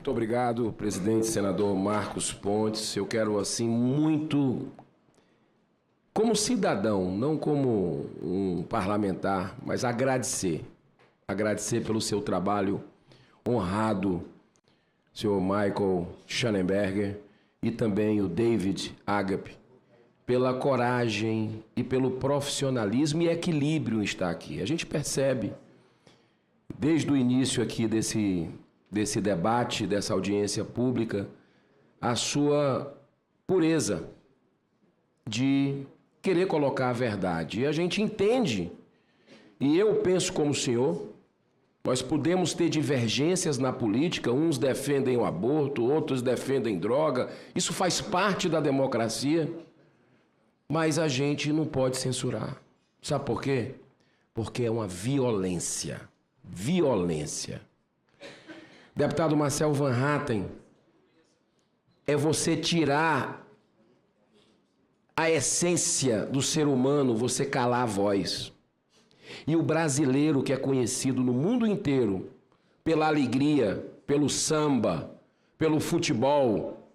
Muito obrigado, presidente, senador Marcos Pontes. Eu quero, assim, muito, como cidadão, não como um parlamentar, mas agradecer pelo seu trabalho honrado, senhor Michael Schallenberger, e também o David Agape, pela coragem e pelo profissionalismo e equilíbrio em estar aqui. A gente percebe, desde o início aqui desse debate, dessa audiência pública, a sua pureza de querer colocar a verdade. E a gente entende, e eu penso como o senhor, nós podemos ter divergências na política, uns defendem o aborto, outros defendem droga, isso faz parte da democracia, mas a gente não pode censurar. Sabe por quê? Porque é uma violência. Violência. Deputado Marcel Van Hatten, é você tirar a essência do ser humano, você calar a voz. E o brasileiro, que é conhecido no mundo inteiro pela alegria, pelo samba, pelo futebol,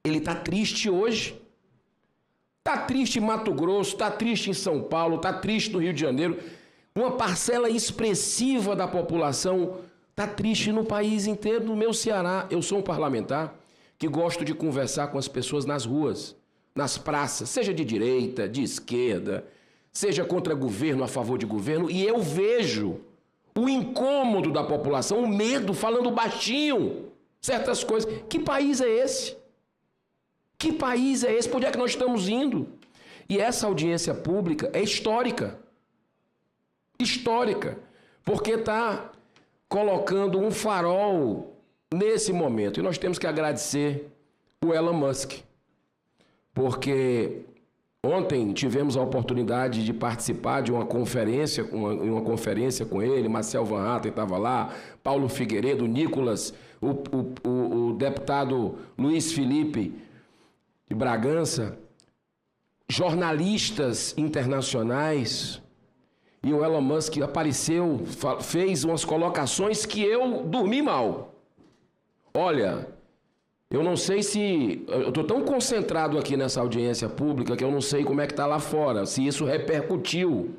ele está triste hoje. Está triste em Mato Grosso, está triste em São Paulo, está triste no Rio de Janeiro. Uma parcela expressiva da população está triste no país inteiro. No meu Ceará, eu sou um parlamentar que gosto de conversar com as pessoas nas ruas, nas praças, seja de direita, de esquerda, seja contra governo, a favor de governo, e eu vejo o incômodo da população, o medo, falando baixinho, certas coisas. Que país é esse? Que país é esse? Por onde é que nós estamos indo? E essa audiência pública é histórica. Histórica. Porque está colocando um farol nesse momento. E nós temos que agradecer o Elon Musk. Porque ontem tivemos a oportunidade de participar de uma conferência com ele, Marcel Van Hatten estava lá, Paulo Figueiredo, Nicolas, o deputado Luiz Felipe de Bragança, jornalistas internacionais, e o Elon Musk apareceu, fez umas colocações que eu dormi mal. Olha, eu não sei se... Eu estou tão concentrado aqui nessa audiência pública que eu não sei como é que está lá fora, se isso repercutiu.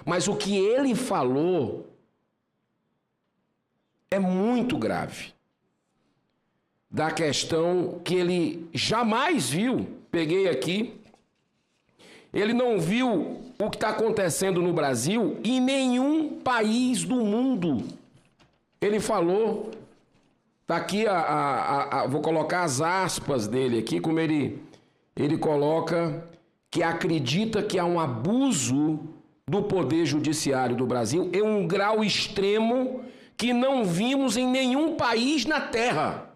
Mas o que ele falou é muito grave. Da questão que ele jamais viu, peguei aqui, ele não viu o que está acontecendo no Brasil em nenhum país do mundo. Ele falou, está aqui, vou colocar as aspas dele aqui, como ele coloca que acredita que há um abuso do poder judiciário do Brasil em um grau extremo que não vimos em nenhum país na Terra.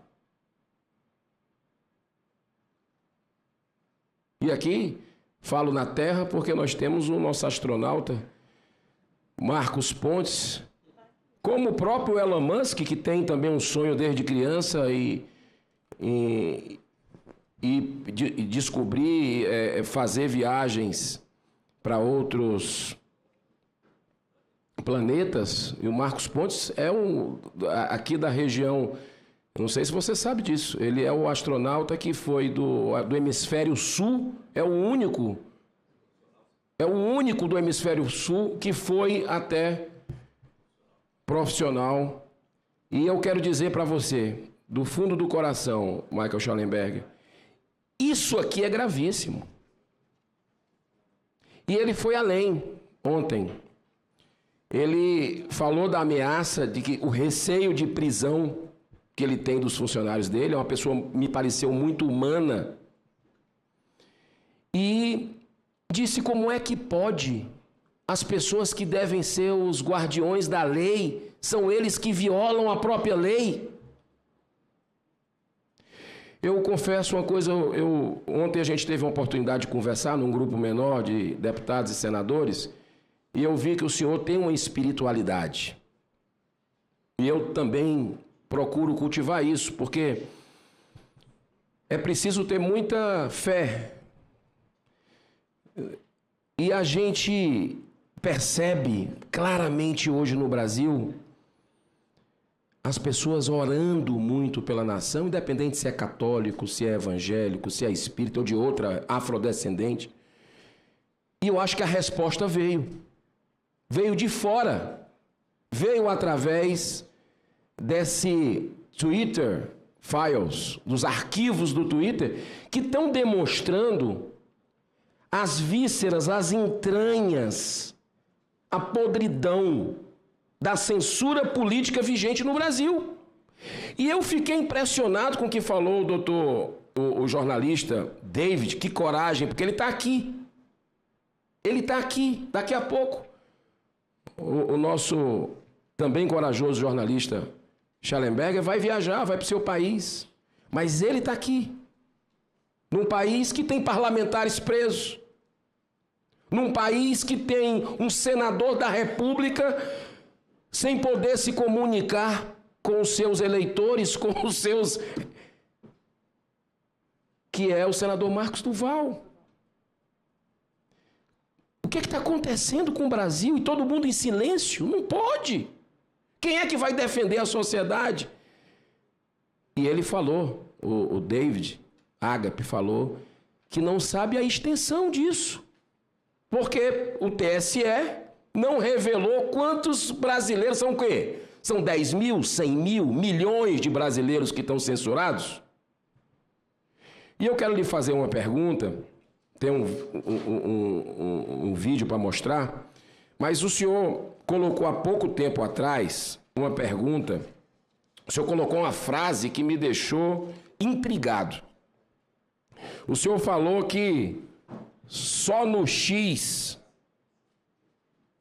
E aqui, falo na Terra porque nós temos o nosso astronauta, Marcos Pontes, como o próprio Elon Musk, que tem também um sonho desde criança e descobrir, fazer viagens para outros planetas. E o Marcos Pontes é aqui da região... Não sei se você sabe disso. Ele é o astronauta que foi do hemisfério sul, é o único do hemisfério sul que foi até profissional. E eu quero dizer para você, do fundo do coração, Michael Schallenberger, isso aqui é gravíssimo. E ele foi além ontem. Ele falou da ameaça, de que o receio de prisão que ele tem dos funcionários dele, é uma pessoa, me pareceu, muito humana. E disse como é que pode as pessoas que devem ser os guardiões da lei, são eles que violam a própria lei. Eu confesso uma coisa, ontem a gente teve uma oportunidade de conversar num grupo menor de deputados e senadores, e eu vi que o senhor tem uma espiritualidade. E eu também procuro cultivar isso, porque é preciso ter muita fé. E a gente percebe claramente hoje no Brasil as pessoas orando muito pela nação, independente se é católico, se é evangélico, se é espírita ou de outra afrodescendente. E eu acho que a resposta veio. Veio de fora. Veio através desse Twitter Files, dos arquivos do Twitter, que estão demonstrando as vísceras, as entranhas, a podridão da censura política vigente no Brasil. E eu fiquei impressionado com o que falou o jornalista David. Que coragem, porque ele está aqui. Ele está aqui, daqui a pouco. O nosso também corajoso jornalista Schellenberger vai viajar, vai para o seu país. Mas ele está aqui. Num país que tem parlamentares presos. Num país que tem um senador da República sem poder se comunicar com os seus eleitores, com os seus... que é o senador Marcos Duval. O que está acontecendo com o Brasil e todo mundo em silêncio? Não pode. Quem é que vai defender a sociedade? E ele falou, o David Agape falou, que não sabe a extensão disso. Porque o TSE não revelou quantos brasileiros são o quê? São 10 mil, 100 mil, milhões de brasileiros que estão censurados? E eu quero lhe fazer uma pergunta, tem um vídeo para mostrar, mas o senhor colocou há pouco tempo atrás uma pergunta, o senhor colocou uma frase que me deixou intrigado. O senhor falou que só no X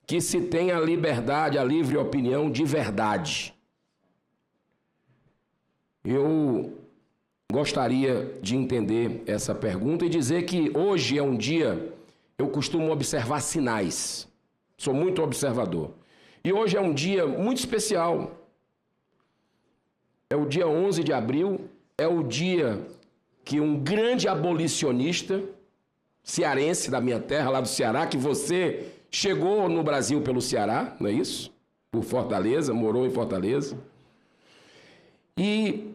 que se tem a liberdade, a livre opinião de verdade. Eu gostaria de entender essa pergunta e dizer que hoje é um dia, eu costumo observar sinais, sou muito observador. E hoje é um dia muito especial. É o dia 11 de abril, é o dia que um grande abolicionista cearense da minha terra, lá do Ceará, que você chegou no Brasil pelo Ceará, não é isso? Por Fortaleza, morou em Fortaleza. E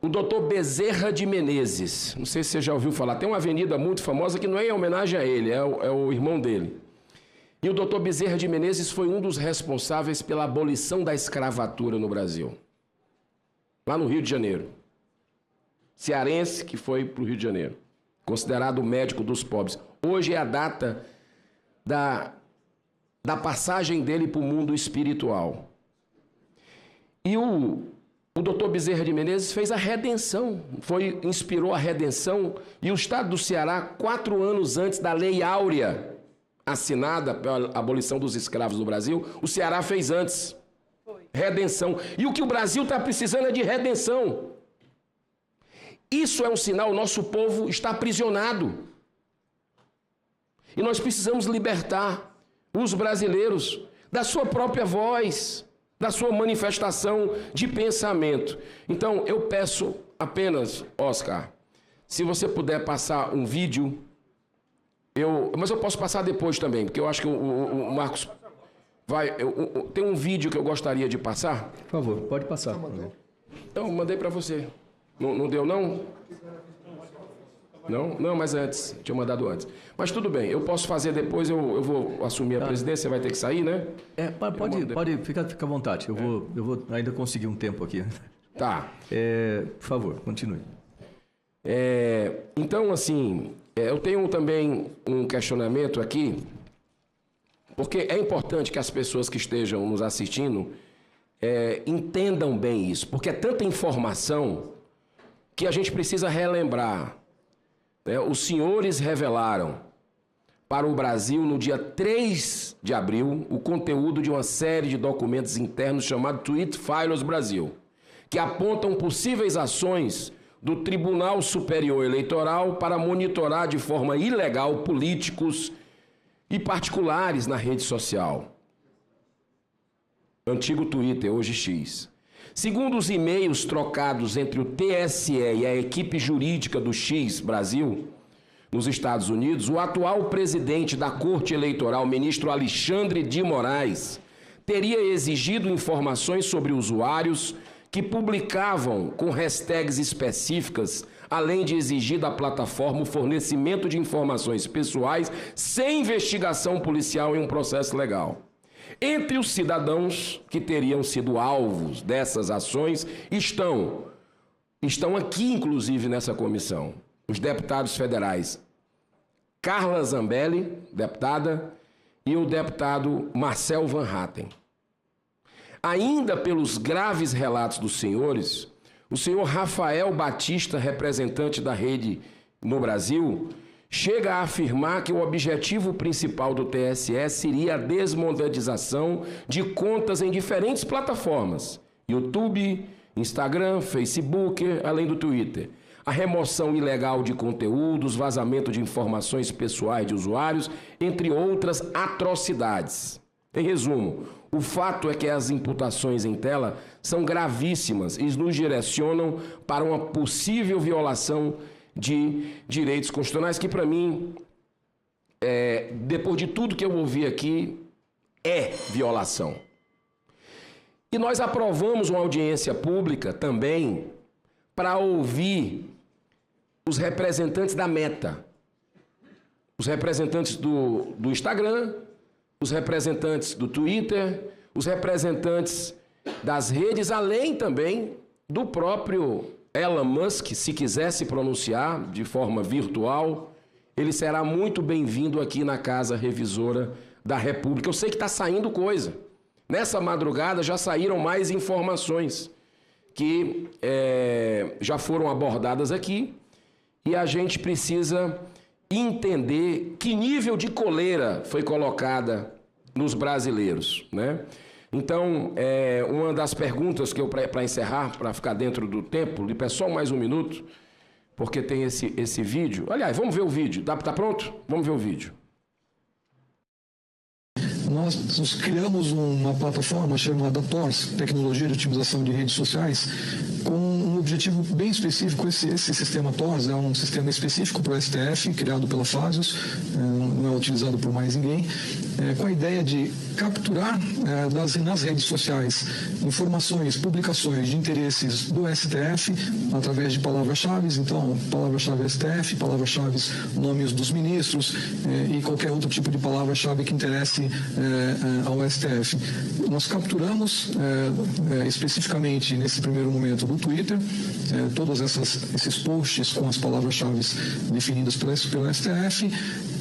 o doutor Bezerra de Menezes, não sei se você já ouviu falar, tem uma avenida muito famosa que não é em homenagem a ele, é o irmão dele. E o doutor Bezerra de Menezes foi um dos responsáveis pela abolição da escravatura no Brasil. Lá no Rio de Janeiro. Cearense que foi para o Rio de Janeiro. Considerado o médico dos pobres. Hoje é a data da passagem dele para o mundo espiritual. E o doutor Bezerra de Menezes fez a redenção, inspirou a redenção, e o estado do Ceará, 4 anos antes da Lei Áurea, assinada pela abolição dos escravos no Brasil, o Ceará fez antes. Redenção. E o que o Brasil está precisando é de redenção. Isso é um sinal, o nosso povo está aprisionado. E nós precisamos libertar os brasileiros da sua própria voz, da sua manifestação de pensamento. Então, eu peço apenas, Oscar, se você puder passar um vídeo, mas eu posso passar depois também, porque eu acho que o Marcos vai... tem um vídeo que eu gostaria de passar. Por favor, pode passar. Então, mandei para você. Não deu, não? Não, mas antes. Tinha mandado antes. Mas tudo bem, eu posso fazer depois, eu vou assumir a presidência, você vai ter que sair, né? Pode fica à vontade. Eu vou ainda conseguir um tempo aqui. Tá. Por favor, continue. Então, assim, eu tenho também um questionamento aqui, porque é importante que as pessoas que estejam nos assistindo entendam bem isso, porque é tanta informação que a gente precisa relembrar. Os senhores revelaram para o Brasil, no dia 3 de abril, o conteúdo de uma série de documentos internos chamado Tweet Files Brasil, que apontam possíveis ações do Tribunal Superior Eleitoral para monitorar de forma ilegal políticos e particulares na rede social. Antigo Twitter, hoje X. Segundo os e-mails trocados entre o TSE e a equipe jurídica do X Brasil, nos Estados Unidos, o atual presidente da Corte Eleitoral, ministro Alexandre de Moraes, teria exigido informações sobre usuários que publicavam com hashtags específicas, além de exigir da plataforma o fornecimento de informações pessoais sem investigação policial em um processo legal. Entre os cidadãos que teriam sido alvos dessas ações estão aqui, inclusive, nessa comissão, os deputados federais Carla Zambelli, deputada, e o deputado Marcel Van Hatten. Ainda pelos graves relatos dos senhores, o senhor Rafael Batista, representante da rede no Brasil, chega a afirmar que o objetivo principal do TSE seria a desmonetização de contas em diferentes plataformas, YouTube, Instagram, Facebook, além do Twitter, a remoção ilegal de conteúdos, vazamento de informações pessoais de usuários, entre outras atrocidades. Em resumo, o fato é que as imputações em tela são gravíssimas e nos direcionam para uma possível violação de direitos constitucionais, que para mim, depois de tudo que eu ouvi aqui, é violação. E nós aprovamos uma audiência pública também para ouvir os representantes da Meta, os representantes do Instagram, os representantes do Twitter, os representantes das redes, além também do próprio Elon Musk, se quiser se pronunciar de forma virtual, ele será muito bem-vindo aqui na Casa Revisora da República. Eu sei que está saindo coisa. Nessa madrugada já saíram mais informações que já foram abordadas aqui e a gente precisa entender que nível de coleira foi colocada nos brasileiros, né? Então, uma das perguntas que eu, para encerrar, para ficar dentro do tempo, lhe peço só mais um minuto, porque tem esse vídeo. Aliás, vamos ver o vídeo. Tá pronto? Vamos ver o vídeo. Nós criamos uma plataforma chamada TORS, Tecnologia de Otimização de Redes Sociais, com um objetivo bem específico. Esse sistema TORS é um sistema específico para o STF, criado pela Fasios, não é utilizado por mais ninguém, com a ideia de capturar nas redes sociais informações, publicações de interesses do STF através de palavras-chave. Então, palavra-chave STF, palavra-chave nomes dos ministros e qualquer outro tipo de palavra-chave que interesse ao STF. Nós capturamos especificamente nesse primeiro momento do Twitter todos esses posts com as palavras-chave definidas pelo STF.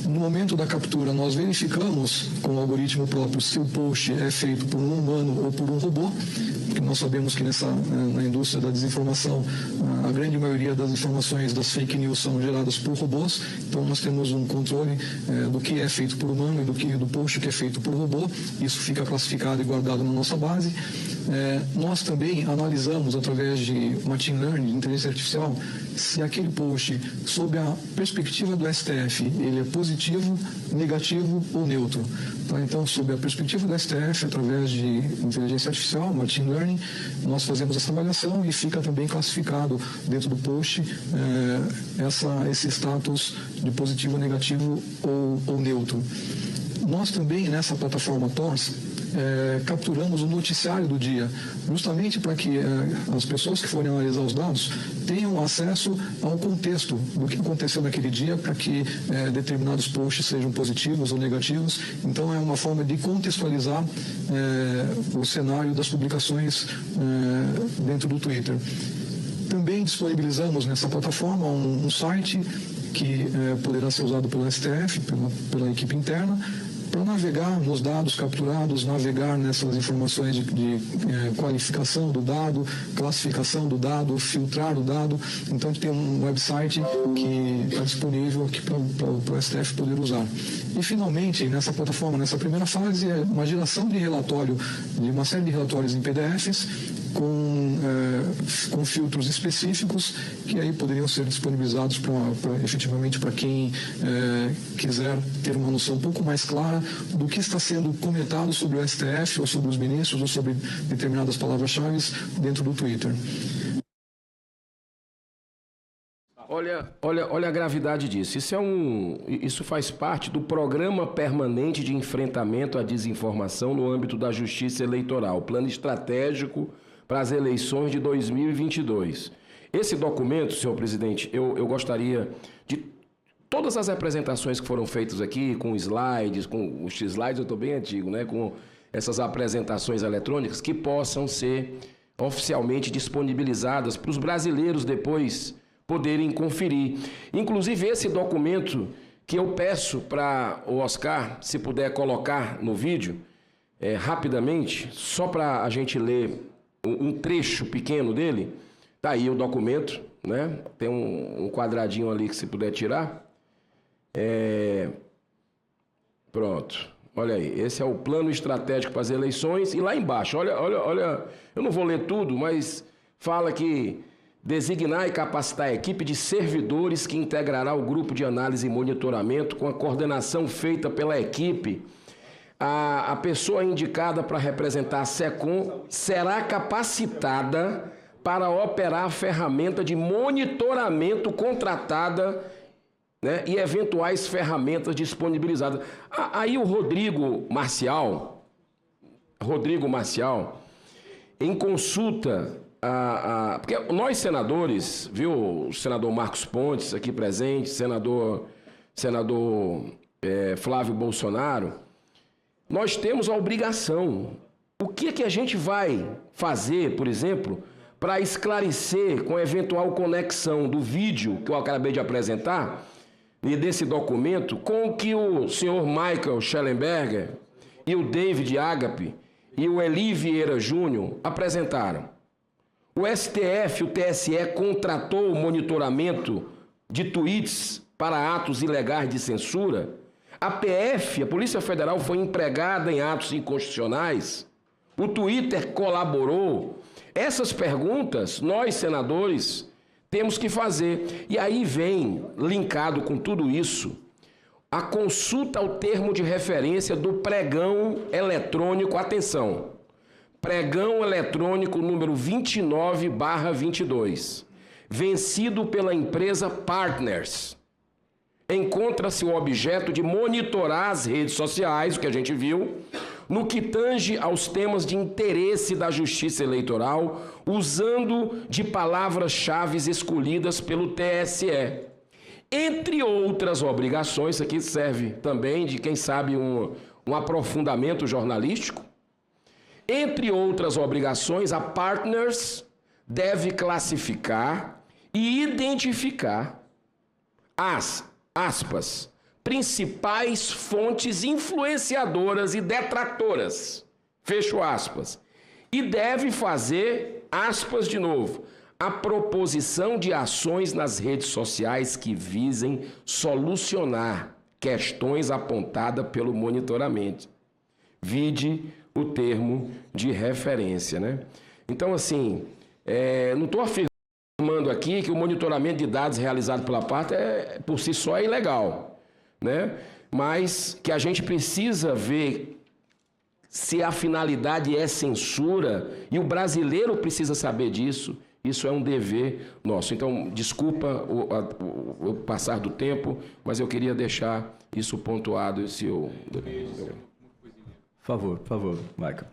No momento da captura, nós verificamos com o algoritmo próprio se o post é feito por um humano ou por um robô, porque nós sabemos que na indústria da desinformação, a grande maioria das informações, das fake news, são geradas por robôs. Então, nós temos um controle do que é feito por humano e do post que é feito por robô. Isso fica classificado e guardado na nossa base. Nós também analisamos, através de machine learning, de inteligência artificial, se aquele post, sob a perspectiva do STF, ele é positivo, negativo ou neutro. Tá? Então, sob a perspectiva do STF, através de inteligência artificial, machine learning, nós fazemos essa avaliação e fica também classificado dentro do post esse status de positivo, negativo ou neutro. Nós também, nessa plataforma TORS, capturamos o noticiário do dia, justamente para que as pessoas que forem analisar os dados tenham acesso ao contexto do que aconteceu naquele dia, para que determinados posts sejam positivos ou negativos. Então, é uma forma de contextualizar o cenário das publicações dentro do Twitter. Também disponibilizamos nessa plataforma um site que poderá ser usado pelo STF, pela equipe interna, para navegar nos dados capturados, navegar nessas informações de qualificação do dado, classificação do dado, filtrar o dado. Então, a gente tem um website que está disponível aqui para o STF poder usar. E, finalmente, nessa plataforma, nessa primeira fase, é uma geração de relatório, de uma série de relatórios em PDFs, com filtros específicos, que aí poderiam ser disponibilizados efetivamente para quem quiser ter uma noção um pouco mais clara do que está sendo comentado sobre o STF, ou sobre os ministros, ou sobre determinadas palavras-chave dentro do Twitter. Olha a gravidade disso. Isso faz parte do Programa Permanente de Enfrentamento à Desinformação no âmbito da Justiça Eleitoral, Plano Estratégico para as eleições de 2022. Esse documento, senhor presidente, eu gostaria de todas as apresentações que foram feitas aqui, com slides, com os slides eu estou bem antigo, né? Com essas apresentações eletrônicas, que possam ser oficialmente disponibilizadas para os brasileiros depois poderem conferir. Inclusive, esse documento que eu peço para o Oscar, se puder colocar no vídeo, rapidamente, só para a gente ler um trecho pequeno dele. Tá aí o documento, né? Tem um quadradinho ali que se puder tirar. Pronto. Olha aí, esse é o plano estratégico para as eleições. E lá embaixo, olha, eu não vou ler tudo, mas fala que designar e capacitar a equipe de servidores que integrará o grupo de análise e monitoramento com a coordenação feita pela equipe. A pessoa indicada para representar a SECOM será capacitada para operar a ferramenta de monitoramento contratada, né, e eventuais ferramentas disponibilizadas. Aí o Rodrigo Marcial, em consulta, porque nós senadores, viu, o senador Marcos Pontes aqui presente, senador Flávio Bolsonaro, nós temos a obrigação. O que a gente vai fazer, por exemplo, para esclarecer com a eventual conexão do vídeo que eu acabei de apresentar e desse documento com o que o senhor Michael Schellenberger e o David Agape e o Eli Vieira Júnior apresentaram? O STF, o TSE, contratou o monitoramento de tweets para atos ilegais de censura. A PF, a Polícia Federal, foi empregada em atos inconstitucionais. O Twitter colaborou. Essas perguntas, nós, senadores, temos que fazer. E aí vem, linkado com tudo isso, a consulta ao termo de referência do pregão eletrônico. Atenção, pregão eletrônico número 29/22, vencido pela empresa Partners. Encontra-se o objeto de monitorar as redes sociais, o que a gente viu, no que tange aos temas de interesse da Justiça Eleitoral, usando de palavras-chave escolhidas pelo TSE. Entre outras obrigações, aqui serve também de, quem sabe, um aprofundamento jornalístico. Entre outras obrigações, a Partners deve classificar e identificar as, aspas, principais fontes influenciadoras e detratoras, fecho aspas, e deve fazer, aspas de novo, a proposição de ações nas redes sociais que visem solucionar questões apontadas pelo monitoramento. Vide o termo de referência, né? Então, assim, não estou afirmando aqui que o monitoramento de dados realizado pela parte por si só é ilegal, né? Mas que a gente precisa ver se a finalidade é censura, e o brasileiro precisa saber disso. Isso é um dever nosso. Então, desculpa o passar do tempo, mas eu queria deixar isso pontuado. Por favor, Michael.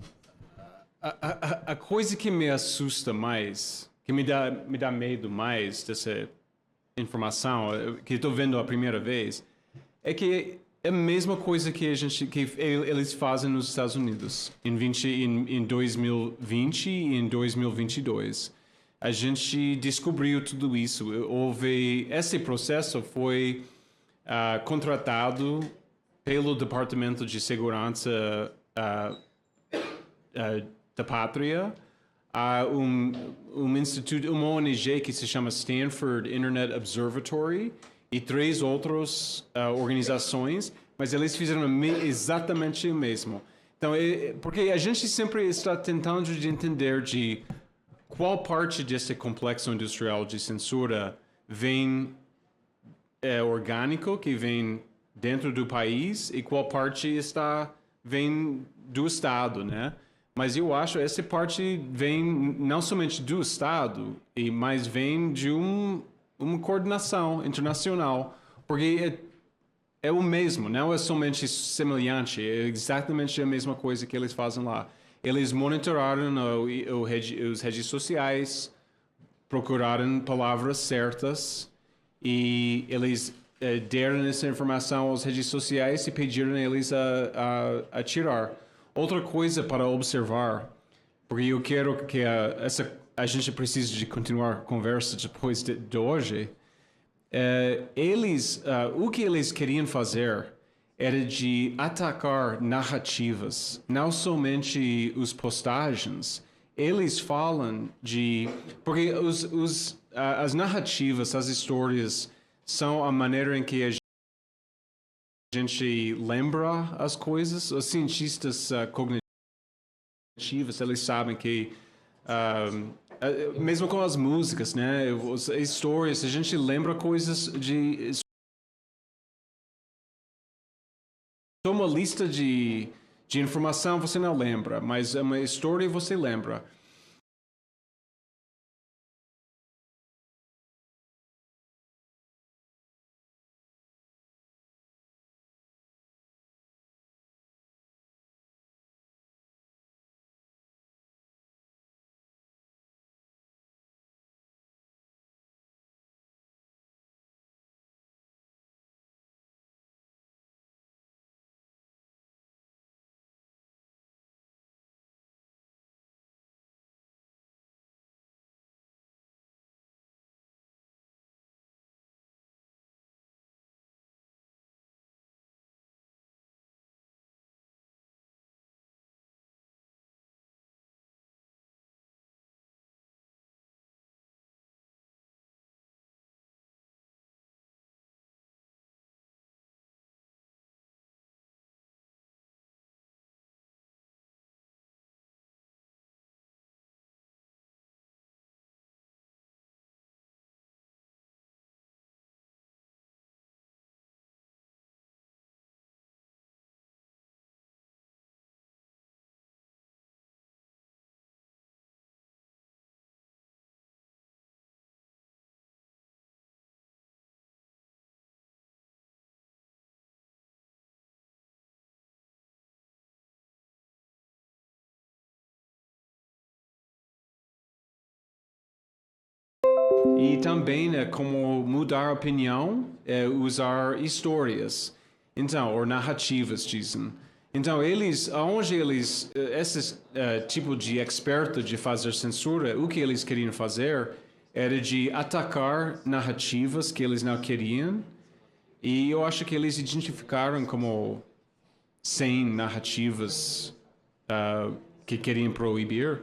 A coisa que me assusta mais, que me dá medo mais dessa informação, que estou vendo a primeira vez, é que é a mesma coisa que eles fazem nos Estados Unidos em 2020 e em 2022. A gente descobriu tudo isso. Esse processo foi contratado pelo Departamento de Segurança da Pátria, instituto, uma ONG que se chama Stanford Internet Observatory e 3 outras organizações, mas eles fizeram exatamente o mesmo. Então, porque a gente sempre está tentando entender de qual parte desse complexo industrial de censura vem orgânico, que vem dentro do país, e qual parte vem do Estado, né? Mas eu acho que essa parte vem não somente do Estado, mas vem de uma coordenação internacional, porque é o mesmo, não é somente semelhante, é exatamente a mesma coisa que eles fazem lá. eles monitoraram as redes sociais, procuraram palavras certas e eles deram essa informação às redes sociais e pediram eles a tirar. Outra coisa para observar, porque eu quero que a gente precisa de continuar a conversa depois de hoje, o que eles queriam fazer era de atacar narrativas, não somente os postagens. Eles falam de... Porque as narrativas, as histórias, são a maneira em que a gente lembra as coisas. Os cientistas cognitivos, eles sabem que... mesmo com as músicas, né? As histórias, a gente lembra coisas de... Uma lista de informação você não lembra, mas uma história você lembra. E também, como mudar a opinião, usar histórias. Então, ou narrativas, dizem. Então, esse tipo de experto de fazer censura, o que eles queriam fazer era de atacar narrativas que eles não queriam. E eu acho que eles identificaram como 100 narrativas que queriam proibir.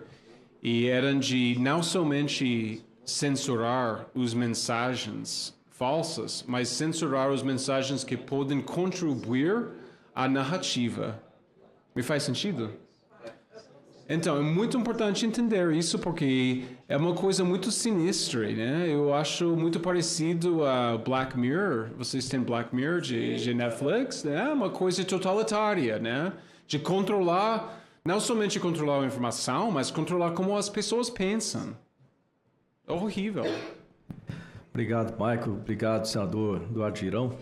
E eram de não somente censurar as mensagens falsas, mas censurar as mensagens que podem contribuir à narrativa. Me faz sentido? Então, é muito importante entender isso porque é uma coisa muito sinistra, né? Eu acho muito parecido a Black Mirror. Vocês têm Black Mirror de Netflix, né? É uma coisa totalitária, né? De controlar, não somente controlar a informação, mas controlar como as pessoas pensam. Horrível. Obrigado, Michael. Obrigado, senador Eduardo Girão.